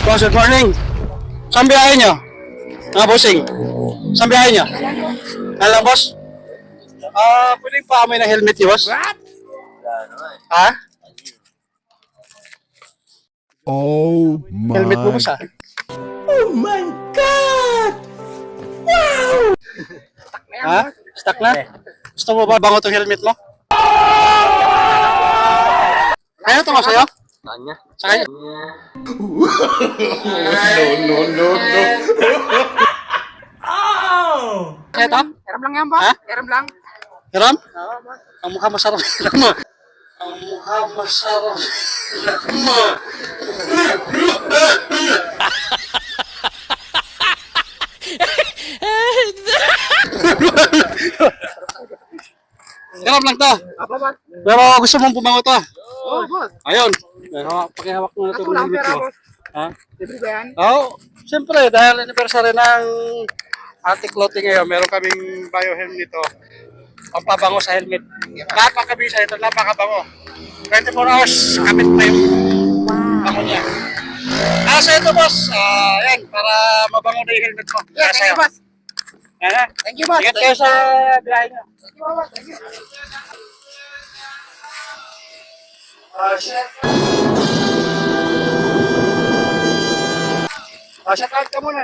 Boss, good morning. Saan biyahe nyo? Mga bossing. Saan biyahe nyo? Alam, boss? Pwedeng pa kami ng helmet niyo, boss? What? Ha? Oh Helmet mo, my. boss, ha? Oh my God! Ha? Stuck na? Gusto mo ba bango itong helmet mo? Kaya ito nga sa'yo? Tanya. Sa kanya? Kaya ito? Eram lang yan, boss. Ha? Eram lang. Hiram? Ang mukha masarap. Hiram mo. Ang mukha masarap. Hiram mo. Hiram lang to. Apa, boss? Pero gusto mong bumango to. Oh, boss. Ayun. Pakihawak mo na ito Ako ng lang, helmet pera, mo. boss. Ha? Libre ba yan? Oo. Siyempre, dahil anniversary ng ating clothing ngayon, meron kaming bio-helmet dito. Pampabango sa helmet. Napakabisa ito, napakabango. 24 hours, kapit pa yung bango niya. Nasa ito, boss. Yan, para mabango na yung helmet mo. Yeah, thank you, boss. Yan. Thank you, boss. Ingat kayo sa biyahe niyo. Thank you, boss. Thank you. Shout out ka muna.